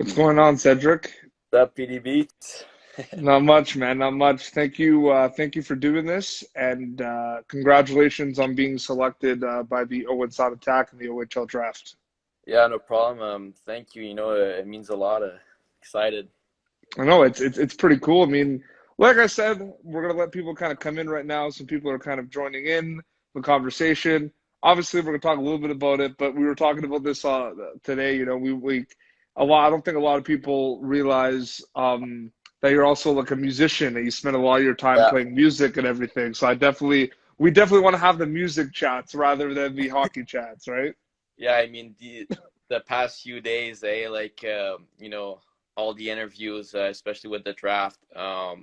What's going on, Cedric? What's up, PD Beats? Not much, man. Not much. Thank you for doing this, and congratulations on being selected by the Owen Attack in the OHL draft. Yeah, no problem. Thank you. It means a lot. Excited. I know it's pretty cool. I mean, like I said, we're gonna let people kind of come in right now. Some people are kind of joining in the conversation. Obviously, we're gonna talk a little bit about it, but we were talking about this today. We a lot. I don't think a lot of people realize that you're also like a musician and you spend a lot of your time Yeah, playing music and everything. So we definitely want to have the music chats rather than the hockey chats, right? yeah. I mean, the past few days, all the interviews, especially with the draft. A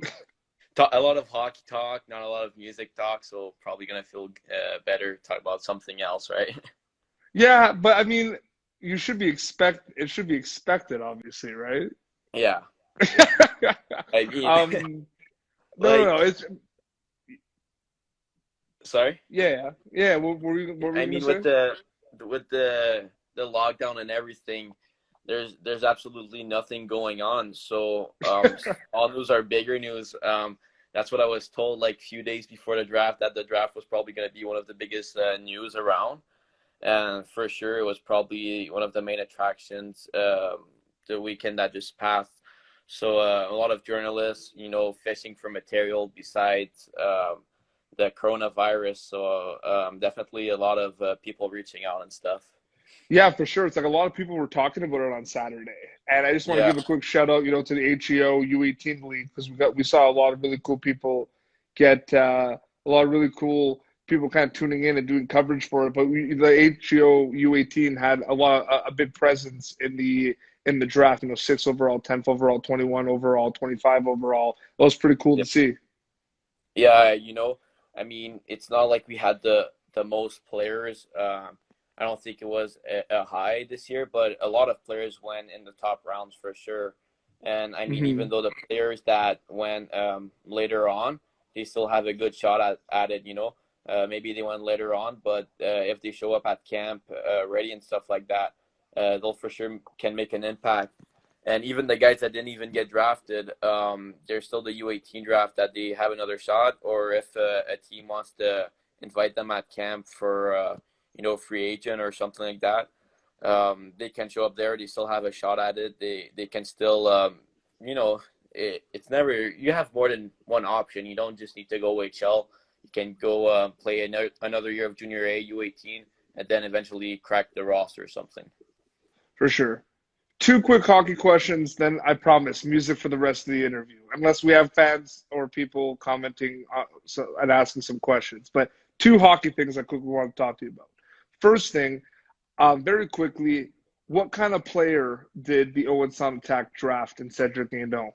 lot of hockey talk, not a lot of music talk. So probably gonna feel better talk about something else, right? Yeah, but I mean, it should be expected, obviously, right? Yeah. I mean, um, no. like, It's sorry. yeah. What were I you gonna mean, say? with the lockdown and everything, there's absolutely nothing going on. So all news are bigger news. That's what I was told like a few days before the draft, that the draft was probably going to be one of the biggest news around, and for sure it was probably one of the main attractions the weekend that just passed. So a lot of journalists, fishing for material besides the coronavirus. So definitely a lot of people reaching out and stuff. Yeah, for sure. It's like a lot of people were talking about it on Saturday, and I just want to Yeah. give a quick shout out, to the HEO U18 league because we saw a lot of really cool people get a lot of really cool people kind of tuning in and doing coverage for it. But the HEO U18 had a big presence in the draft. 6 overall, 10th overall, 21 overall, 25 overall. That was pretty cool Yeah. to see. Yeah, I mean, it's not like we had the most players. I don't think it was a high this year, but a lot of players went in the top rounds for sure. And I mean, Hmm. even though the players that went later on, they still have a good shot at it. Maybe they went later on, but if they show up at camp ready and stuff like that, they'll for sure can make an impact. And even the guys that didn't even get drafted, there's still the U18 draft that they have another shot. Or if a team wants to invite them at camp for, free agent or something like that, they can show up there. They still have a shot at it. They can still, it's never, you have more than one option. You don't just need to go OHL. You can go play another year of junior A, U18, and then eventually crack the roster or something. For sure. Two quick hockey questions, then I promise music for the rest of the interview, unless we have fans or people commenting and asking some questions. But two hockey things I quickly want to talk to you about. First thing, very quickly, what kind of player did the Owen Sound Attack draft in Cedrick Guindon?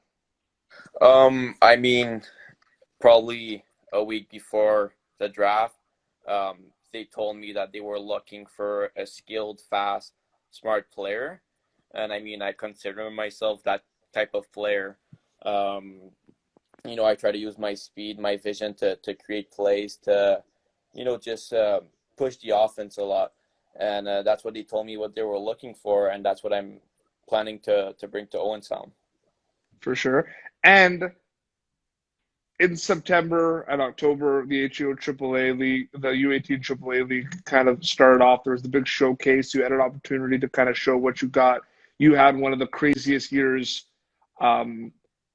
I mean, probably a week before the draft, they told me that they were looking for a skilled, fast, smart player. And I mean, I consider myself that type of player. Um, I try to use my speed, my vision to create plays, to, just push the offense a lot. And that's what they told me what they were looking for. And that's what I'm planning to bring to Owen Sound. For sure. And in September and October, the HEO AAA League, the U18 AAA League kind of started off. There was the big showcase. You had an opportunity to kind of show what you got. You had one of the craziest years um,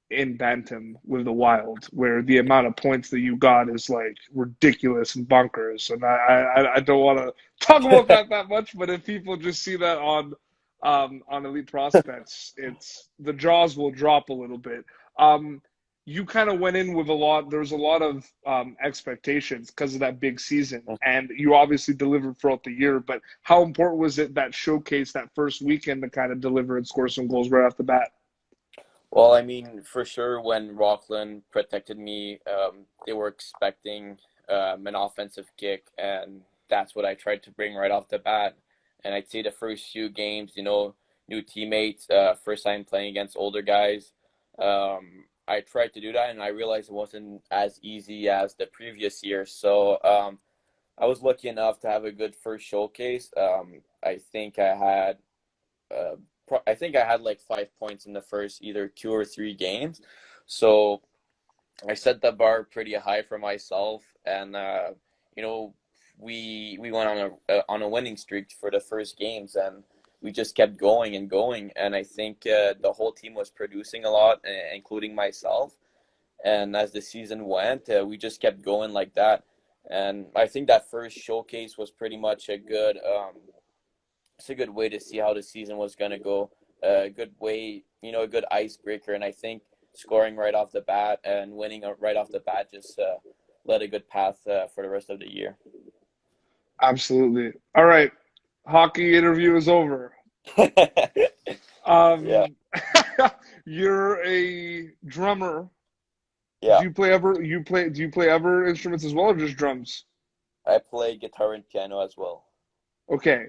in Bantam with the Wild, where the amount of points that you got is like ridiculous and bunkers. And I don't want to talk about that much, but if people just see that on Elite Prospects, it's the jaws will drop a little bit. You kind of went in with there was a lot of expectations because of that big season, and you obviously delivered throughout the year. But how important was it that showcase that first weekend to kind of deliver and score some goals right off the bat? Well, I mean, for sure, when Rockland protected me, they were expecting an offensive kick, and that's what I tried to bring right off the bat. And I'd say the first few games, new teammates, first time playing against older guys, I tried to do that, and I realized it wasn't as easy as the previous year. So I was lucky enough to have a good first showcase. I think I had I think I had like 5 points in the first either 2 or 3 games. So I set the bar pretty high for myself, and you know, we went on a winning streak for the first games, and we just kept going and going. And I think the whole team was producing a lot, including myself. And as the season went, we just kept going like that. And I think that first showcase was pretty much a good it's a good way to see how the season was going to go. A good way, a good icebreaker. And I think scoring right off the bat and winning right off the bat just led a good path for the rest of the year. Absolutely. All right. Hockey interview is over. Yeah, You're a drummer. yeah. Do you play ever instruments as well or just drums? I play guitar and piano as well. Okay.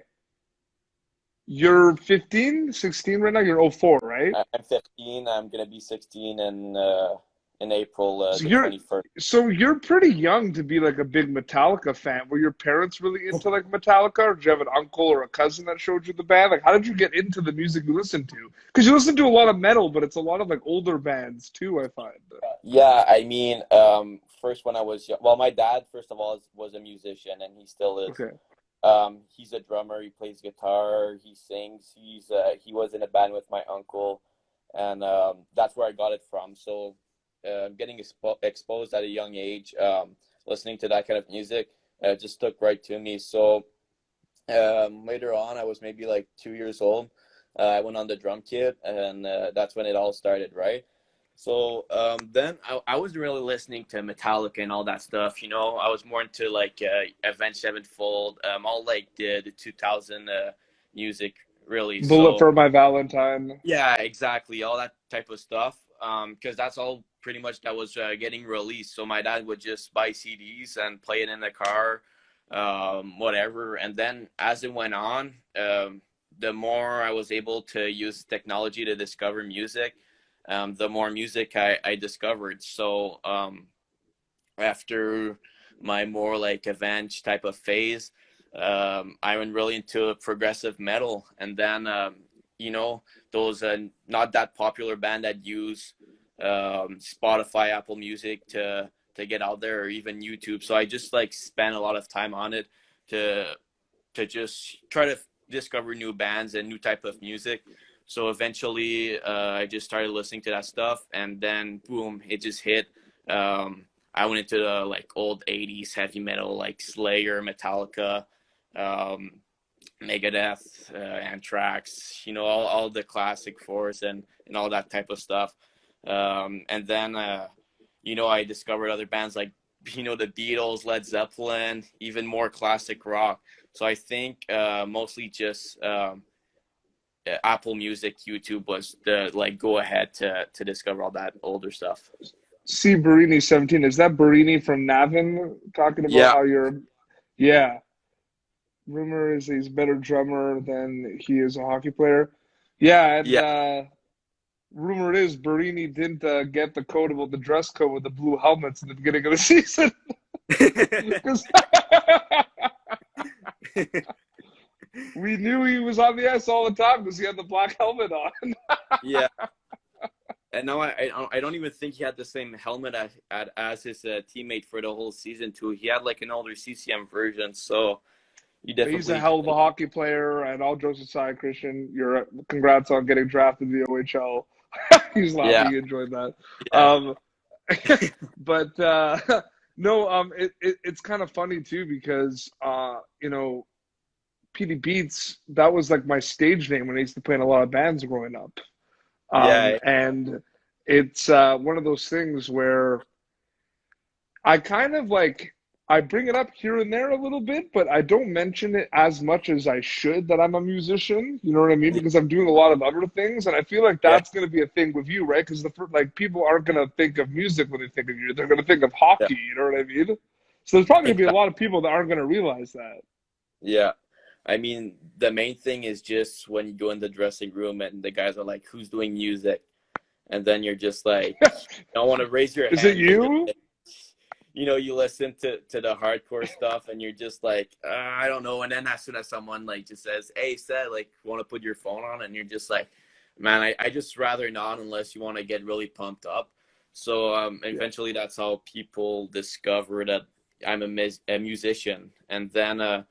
You're 15, 16 right now? You're 04, right? I'm 15. I'm gonna be 16 in April So the you're 21st. so you're pretty young to be like a big Metallica fan. Were your parents really into like Metallica, or did you have an uncle or a cousin that showed you the band? Like, how did you get into the music you listen to? Because you listen to a lot of metal, but it's a lot of like older bands too, I find. Yeah, I mean, first when I was young, well, my dad first of all was a musician, and he still is. Okay. He's a drummer. He plays guitar. He sings. He was in a band with my uncle, and that's where I got it from. So, getting exposed at a young age, listening to that kind of music, just stuck right to me. So, later on, I was maybe like 2 years old. I went on the drum kit, and that's when it all started, right? So then I wasn't really listening to Metallica and all that stuff. I was more into like Avenged Sevenfold, all like the 2000 music, really. Bullet So for My Valentine. yeah, exactly, all that type of stuff. Because that's all pretty much that was getting released. So my dad would just buy CDs and play it in the car, whatever. And then as it went on, the more I was able to use technology to discover music, the more music I discovered. So after my more like Avenged type of phase, I went really into progressive metal. And then, those not that popular band that use Spotify, Apple Music to get out there, or even YouTube. So I just like spent a lot of time on it to just try to discover new bands and new type of music. So eventually, I just started listening to that stuff, and then boom, it just hit. I went into the like old '80s heavy metal, like Slayer, Metallica, um, Megadeth, Anthrax. All the classic fours and all that type of stuff. And then, I discovered other bands like the Beatles, Led Zeppelin, even more classic rock. So I think mostly just Apple Music, YouTube was the like go ahead to discover all that older stuff. See Barini 17. Is that Barini from Navin talking about Yeah, how you're, yeah. Rumor is he's a better drummer than he is a hockey player. Yeah, and yeah. rumor is Barini didn't get the dress code with the blue helmets in the beginning of the season. 'Cause we knew he was on the ice all the time because he had the black helmet on. Yeah. And now I don't even think he had the same helmet as his teammate for the whole season too. He had like an older CCM version, so you He's a definitely hell of a hockey player, and all jokes aside, Christian, congrats on getting drafted to the OHL. He's laughing, yeah, he enjoyed that. yeah, Um, but no, it's kind of funny too because PD Beats, that was like my stage name when I used to play in a lot of bands growing up. yeah, And it's one of those things where I kind of like I bring it up here and there a little bit, but I don't mention it as much as I should that I'm a musician. You know what I mean? yeah, Because I'm doing a lot of other things, and I feel like yeah, that's going to be a thing with you, right? Because like people aren't going to think of music when they think of you; they're going to think of yeah, hockey. You know what I mean? So there's probably going to be a exactly. lot of people that aren't going to realize that. Yeah. I mean, the main thing is just when you go in the dressing room and the guys are like, "Who's doing music?" And then you're just like, you don't want to raise your Is it hand because you're you? like, you listen to the hardcore stuff and you're just like, I don't know. And then as soon as someone like just says, hey, Seth, like, want to put your phone on? And you're just like, man, I just rather not unless you want to get really pumped up. So Yeah. eventually that's how people discover that I'm a musician. And then,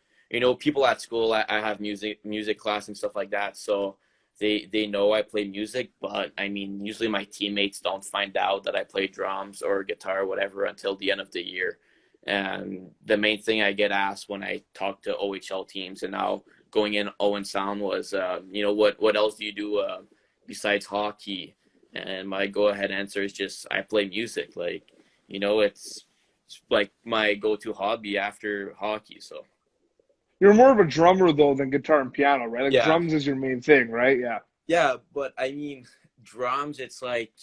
people at school, I have music class and stuff like that. So they know I play music, but I mean, usually my teammates don't find out that I play drums or guitar or whatever until the end of the year. And the main thing I get asked when I talk to OHL teams and now going in Owen Sound was, what else do you do besides hockey? And my go ahead answer is just I play music. Like, it's like my go to hobby after hockey. So You're more of a drummer though than guitar and piano, right? Like yeah. drums is your main thing, right? Yeah. Yeah, but I mean, drums. It's like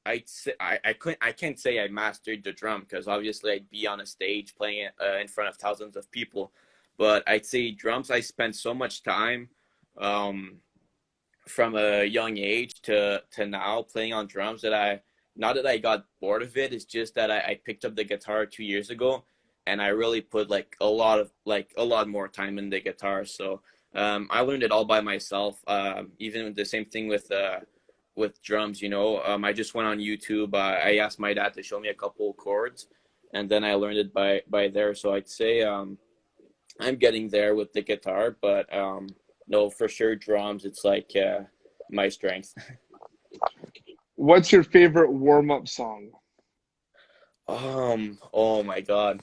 I'd say I can't say I mastered the drum because obviously I'd be on a stage playing it in front of thousands of people. But I'd say drums. I spent so much time um, from a young age to now playing on drums that I not that I got bored of it. It's just that I picked up the guitar 2 years ago, and I really put like a lot more time in the guitar. So I learned it all by myself. Even the same thing with drums. I just went on YouTube. I asked my dad to show me a couple chords, and then I learned it by there. So I'd say I'm getting there with the guitar, but no, for sure drums. It's like my strength. What's your favorite warm-up song? Oh my God.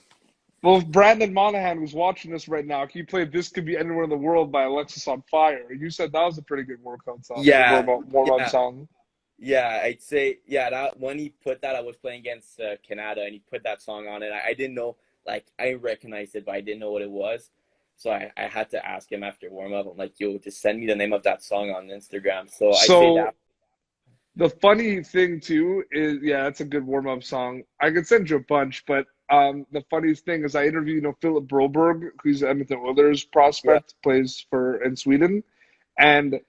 Well, if Brandon Monahan was watching this right now, he played "This Could Be Anywhere in the World" by Alexis on Fire. You said that was a pretty good workout song, or Yeah, warm-up yeah, song. yeah. I'd say yeah. That when he put that, I was playing against Canada, and he put that song on it. I didn't know, like, I recognized it, but I didn't know what it was. So I had to ask him after warm up. I'm like, yo, just send me the name of that song on Instagram. So I'd say that. So the funny thing too is, yeah, that's a good warm-up song. I could send you a bunch, but the funniest thing is I interviewed, Philip Broberg, who's an Edmonton Oilers Yeah. prospect, plays for in Sweden, and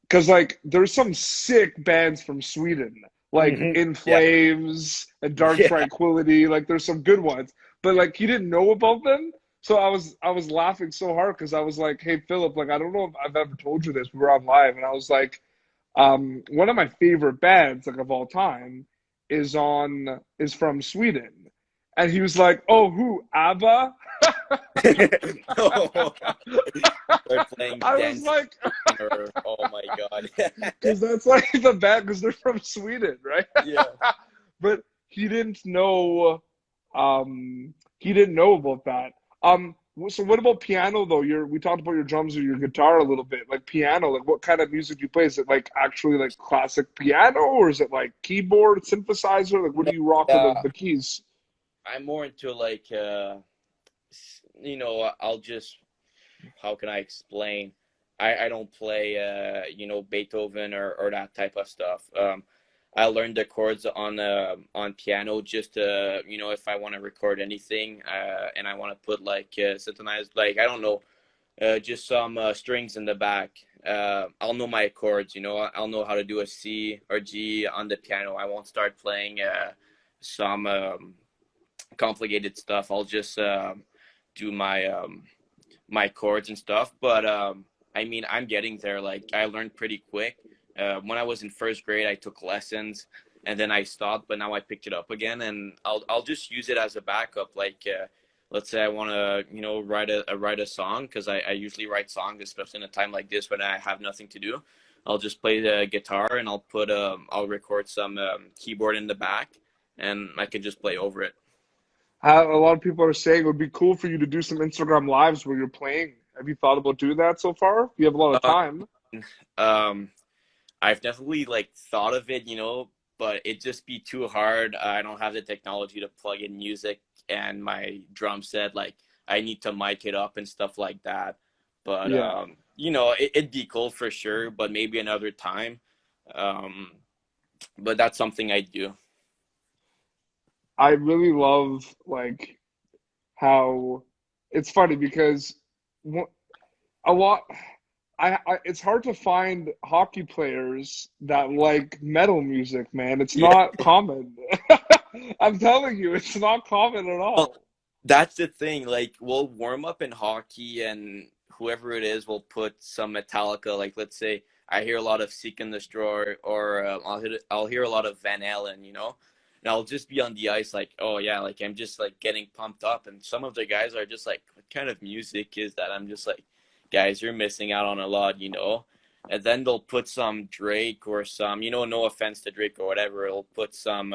because like there's some sick bands from Sweden, like In Yeah. Flames and Dark Yeah. Tranquility. Like there's some good ones, but like he didn't know about them. So I was laughing so hard because I was like, "Hey Philip, like I don't know if I've ever told you this. We were on live, and I was like, one of my favorite bands like of all time is from Sweden," and he was like, "Oh, who? ABBA?" Oh, they're playing I was dance. like, Oh my God. because that's like the band because they're from Sweden, right? Yeah. But he didn't know he didn't know about that. So what about piano though? We talked about your drums or your guitar a little bit. Like piano, like what kind of music do you play? Is it like actually like classic piano or is it like keyboard, synthesizer? Like what No, do you rock with yeah, the keys? I'm more into like I'll just how can I explain? I don't play Beethoven or that type of stuff. I learned the chords on piano just to if I want to record anything and I want to put like synthesized like I don't know just some strings in the back. I'll know my chords. I'll know how to do a C or G on the piano. I won't start playing some complicated stuff. I'll just do my chords and stuff. But I mean, I'm getting there. Like I learned pretty quick. When I was in first grade, I took lessons, and then I stopped. But now I picked it up again, and I'll just use it as a backup. Like let's say I want to write a song because I usually write songs, especially in a time like this when I have nothing to do. I'll just play the guitar and I'll record some keyboard in the back, and I can just play over it. How, a lot of people are saying it would be cool for you to do some Instagram lives where you're playing. Have you thought about doing that so far? You have a lot of Uh, time. um, I've definitely like thought of it, but it just be too hard. I don't have the technology to plug in music and my drum set. Like I need to mic it up and stuff like that. But Yeah. it'd be cool for sure. But maybe another time. Um, but that's something I do. I really love like how it's funny because a lot it's hard to find hockey players that like metal music, man. It's Yeah, not common. I'm telling you, it's not common at Well, all. that's the thing. Like, we'll warm up in hockey, and whoever it is will put some Metallica. Like, let's say I hear a lot of Seek and Destroy, or I'll hear a lot of Van Halen. And I'll just be on the ice, like, oh yeah, like I'm just like getting pumped up. And some of the guys are just like, what kind of music is that? I'm just like, guys, you're missing out on a lot. And then they'll put some Drake or some, no offense to Drake or whatever. It'll put some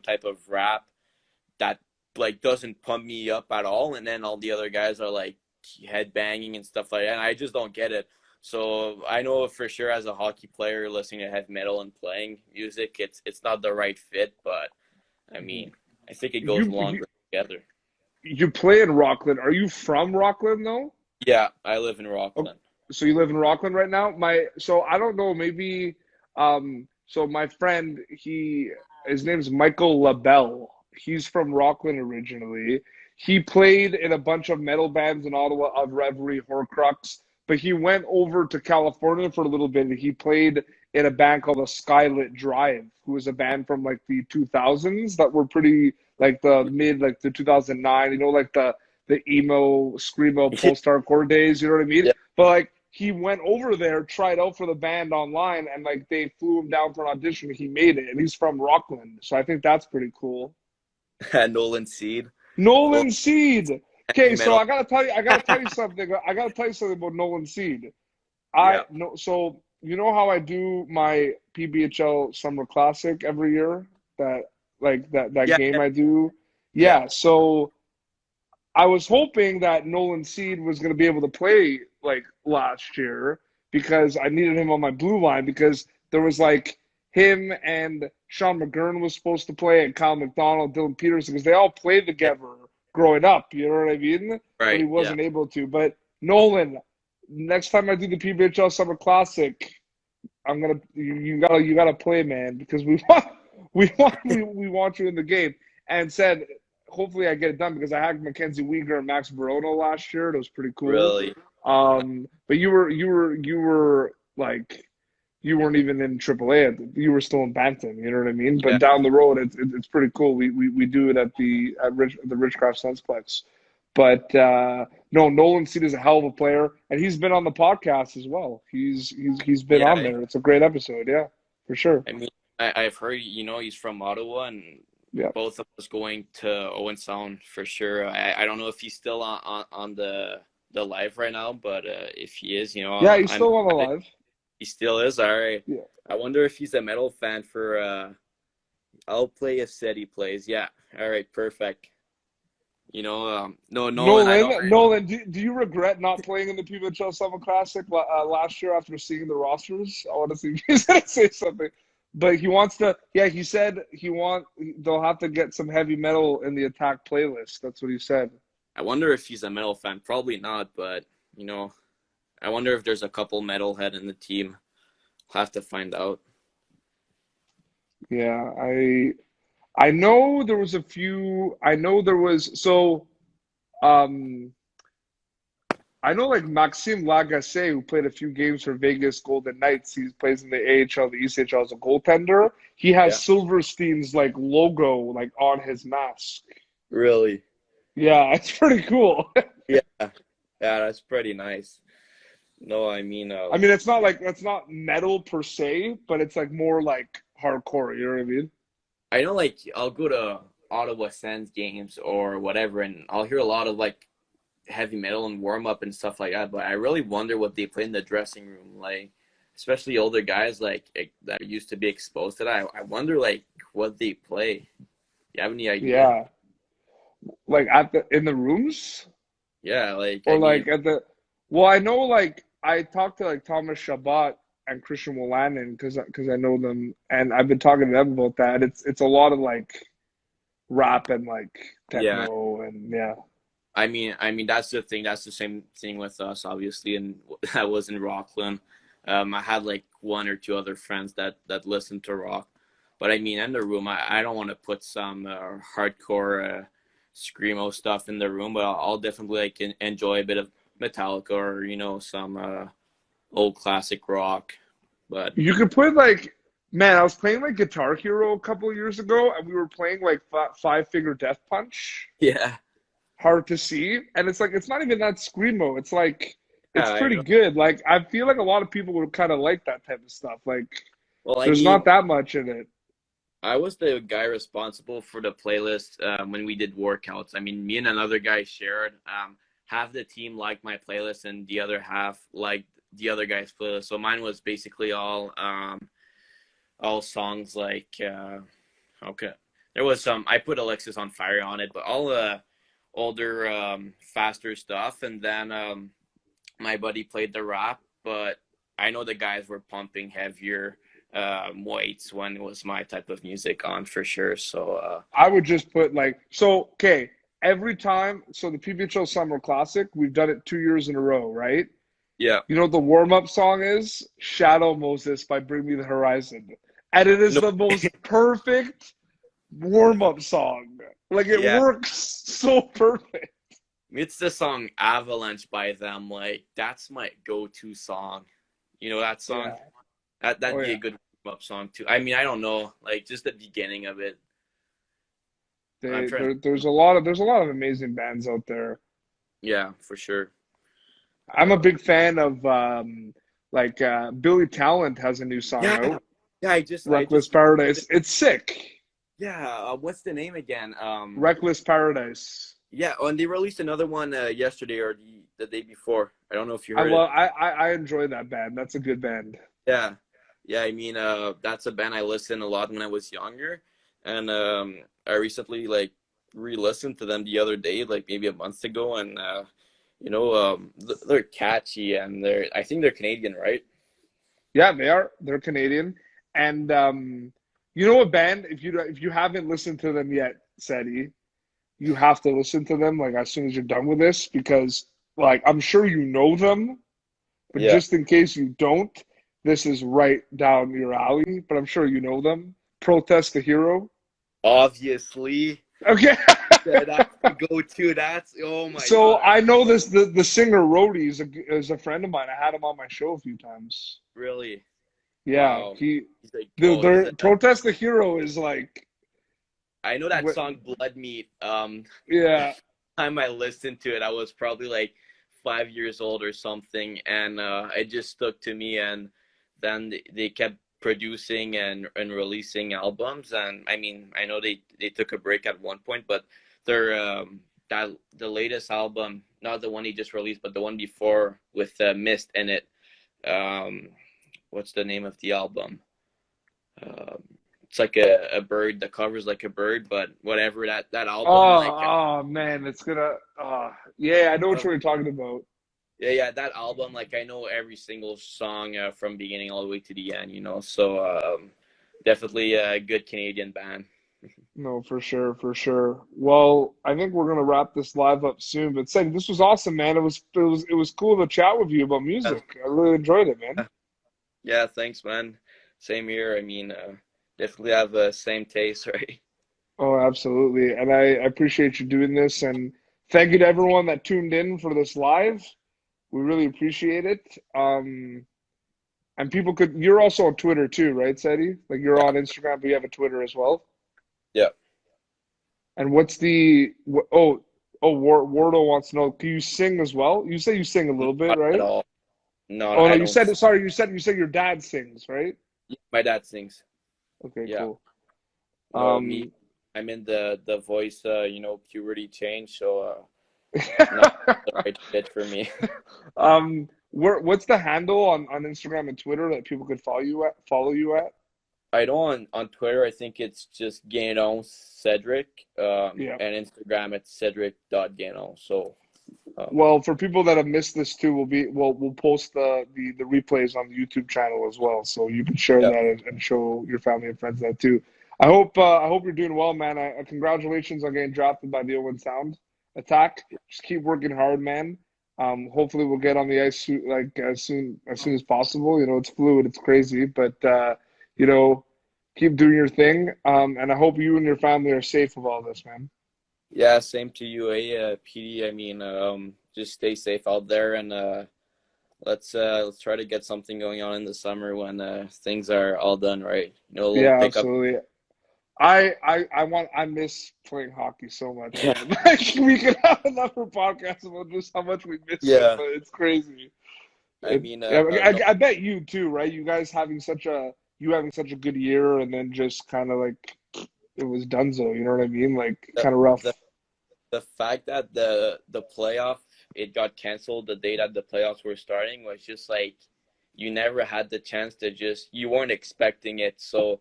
type of rap that like doesn't pump me up at all, and then all the other guys are like head banging and stuff like that, and I just don't get it. So I know for sure, as a hockey player listening to heavy metal and playing music, it's not the right fit, but I mean, I think it goes You along you together. you play in Rockland. Are you from Rockland though? Yeah, I live in Oh, Rockland. so you live in Rockland right now? So I don't know, maybe so my friend, his name's Michael LaBelle. He's from Rockland originally. He played in a bunch of metal bands in Ottawa of Reverie, Horcrux, but he went over to California for a little bit and he played in a band called the Skylit Drive, who was a band from like the 2000s that were pretty like like the 2009, like the emo, screamo, post-hardcore days, you know what I mean? Yeah. But like he went over there, tried out for the band online, and like they flew him down for an audition. He made it, and he's from Rockland, so I think that's pretty cool. Nolan Seed. Cool. Nolan Seed. Heavy Okay, so metal. I gotta tell you something. I gotta tell you something about Nolan Seed. I Yeah. know, so you know how I do my PBHL Summer Classic every year? That that Yeah. game I do. Yeah. Yeah, so I was hoping that Nolan Seed was going to be able to play like last year because I needed him on my blue line because there was like him and Sean McGurn was supposed to play and Kyle McDonald, Dylan Peterson because they all played Yeah. together growing up. You know what I mean? But he Right. Yeah. wasn't able to. But Nolan, next time I do the PBHL Summer Classic, you gotta play, man, because we want you in the game. And said hopefully I get it done because I had Mackenzie Weegar and Max Barona last year. It was pretty cool. Really. But you were like you weren't even in AAA. You were still in Bantam. You know what I mean? But Yeah. down the road, it's pretty cool. We do it at the Ridgecraft Sunsplex. But no, Nolan Seed is a hell of a player, and he's been on the podcast as well. He's been on Yeah. there. It's a great episode. Yeah, for sure. I mean, I've heard, he's from Ottawa, and Yeah. both of us going to Owen Sound for sure. I don't know if he's still on the live right now, but if he is, Yeah, he's I'm still on the live. he still is. All right. Yeah. I wonder if he's a metal fan for. I'll play if said he plays. Yeah. All right. Perfect. No, Nolan. I don't. Nolan, do you regret not playing in the PBHL Summer Classic last year after seeing the rosters? I want to see he's going to say something. But he wants to, yeah, he said they'll have to get some heavy metal in the attack playlist. That's what he said. I wonder if he's a metal fan. Probably not, but I wonder if there's a couple metalhead in the team. I'll have to find out. Yeah, I know there was a few. I know there was um I know like Maxime Lagacé, who played a few games for Vegas Golden Knights. He plays in the AHL, the ECHL as a goaltender. He has Yeah. Silverstein's like logo like on his mask. Really? Yeah, it's pretty cool. Yeah. Yeah, that's pretty nice. No, I mean, I mean, it's not metal per se, but it's like more like hardcore. You know what I mean? I know, like, I'll go to Ottawa Sens games or whatever, and I'll hear a lot of like heavy metal and warm up and stuff like that. But I really wonder what they play in the dressing room, like, especially older guys like that used to be exposed to that. I wonder like what they play. You have any idea? Yeah, like in the rooms Yeah, like I or mean, like at the. Well, I know like I talked to like Thomas Shabbat and Christian Wolanin because I know them, and I've been talking to them about that. It's a lot of like rap and like yeah. techno and yeah. I mean that's the thing. That's the same thing with us, obviously. And I was in Rockland. I had like one or two other friends that listened to rock, but I mean, in the room, I don't want to put some hardcore screamo stuff in the room, but I'll definitely like enjoy a bit of Metallica or some old classic rock. But You could put like Man, I was playing like Guitar Hero a couple of years ago, and we were playing like Five Finger Death Punch. Yeah, Hard to see, and it's like it's not even that screamo. It's like yeah, it's I pretty know. good. Like I feel like a lot of people would kind of like that type of stuff. Like Well, I there's not mean, that much in it. I was the guy responsible for the playlist when we did workouts. I mean, me and another guy shared. Half the team liked my playlist, and the other half liked the other guy's playlist. So mine was basically all songs like okay, there was some. I put Alexis on Fire on it, but all older, faster stuff. And then my buddy played the rap, but I know the guys were pumping heavier weights when it was my type of music on for sure. So I would just put like so. Okay, every time. So the PBHL Summer Classic, we've done it 2 years in a row, right? yeah, You know what the warm up song is? Shadow Moses by Bring Me the Horizon, and it is no, the most perfect warm up song. Like it yeah, works so perfect. it's the song Avalanche by them. Like that's my go-to song. You know that song? Yeah. That'd Oh be yeah. a good warm-up song too. I mean, I don't know, like just the beginning of it. I'm trying. There's a lot of amazing bands out there. Yeah, for sure. I'm a Uh, big fan of like Billy Talent has a new song yeah, out, yeah. I just Reckless Paradise. It's sick. yeah. What's the name again? Reckless Paradise. Yeah. Oh, and they released another one yesterday or the day before. I don't know if you I heard it. love I enjoy that band. That's a good band. Yeah, yeah. I mean, that's a band I listened a lot when I was younger, and I recently like re-listened to them the other day, like maybe a month ago, and they're catchy and I think they're Canadian, right? Yeah, they are. They're Canadian. And you know a band, if you haven't listened to them yet, Seti, you have to listen to them like as soon as you're done with this because like I'm sure you know them, but Yeah, just in case you don't, this is right down your alley, but I'm sure you know them. Protest the Hero. obviously. Okay. Yeah, that's the go-to. That's oh my So god, I know this the singer Rhodey is a friend of mine. I had him on my show a few times. really? Yeah, Wow. he He's like, he's the Protest the Hero is like I know that song Blood Meat. yeah. Time I listened to it, I was probably like 5 years old or something, and it just stuck to me. And then they kept producing and releasing albums. And I mean, I know they took a break at one point, but their that the latest album, not the one he just released, but the one before with Mist in it. Um, what's the name of the album? Um, it's like a bird. The cover's like a bird, but whatever that album, like Oh man, it's gonna yeah, I know what you're talking about. yeah, yeah, that album, like I know every single song from beginning all the way to the end, you know. So definitely a good Canadian band. No, for sure, for sure. Well, I think we're gonna wrap this live up soon. But Seth, this was awesome, man. It was cool to chat with you about Yeah, music. I really enjoyed it, man. yeah, thanks, man. Same here. I mean, definitely have the same taste, right? Oh, absolutely. And I appreciate you doing this and thank you to everyone that tuned in for this live. We really appreciate it. And people could you're also on Twitter too, right, Seti? Like you're Yeah, on Instagram, but you have a Twitter as well. yeah. And what's Wardo wants to know, can you sing as well? You say you sing a little bit, Not at right? all. No, Oh no, I you don't. said sorry, you said your dad sings, right? My dad sings. Okay, Yeah. cool. No, me. Um I'm in the voice, puberty change, so not the right fit for me. what's the handle on Instagram and Twitter that people could follow you at? I know on Twitter, I think it's just Guindon Cedric, Yeah. and Instagram it's Cedric.Guindon. So, um, Well, for people that have missed this too, we'll post the replays on the YouTube channel as well, so you can share yeah, that and show your family and friends that too. I hope you're doing well, man. Congratulations on getting drafted by the Owen Sound Attack. Just keep working hard, man. Hopefully we'll get on the ice like as soon as possible. You know, it's fluid, it's crazy, but you know, keep doing your thing. And I hope you and your family are safe with all this, man. yeah. Same to you, PD. I mean, just stay safe out there, and Let's try to get something going on in the summer when things are all done, right? You know, a little Yeah, pickup. absolutely. I miss playing hockey so much, man. Like we could have another podcast about just how much we miss it, Yeah, but it's crazy. I It, mean, yeah, no, I bet you too, right? You having such a good year, and then just kind of like it was donezo. You know what I mean? Like the kind of rough. the the fact that the playoff it got canceled the day that the playoffs were starting was just like you never had the chance to just you weren't expecting it. So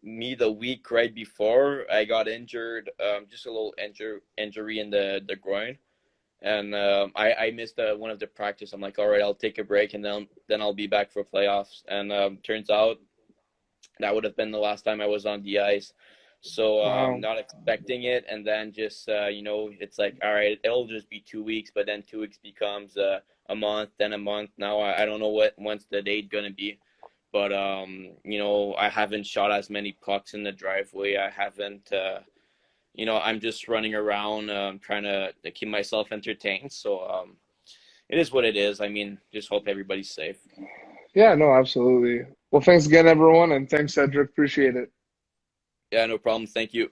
me the week right before I got injured, just a little injury in the groin, and I missed one of the practice. I'm like, all right, I'll take a break and then I'll be back for playoffs. And turns out that would have been the last time I was on the ice. So Wow. not expecting it, and then just you know, it's like all right, it'll just be 2 weeks, but then 2 weeks becomes a month, then a month. Now I don't know when's the date gonna be, but you know, I haven't shot as many pucks in the driveway. I haven't, you know, I'm just running around trying to keep myself entertained. So it is what it is. I mean, just hope everybody's safe. Yeah, no, absolutely. Well, thanks again, everyone, and thanks, Cedric. Appreciate it. Yeah, no problem. Thank you.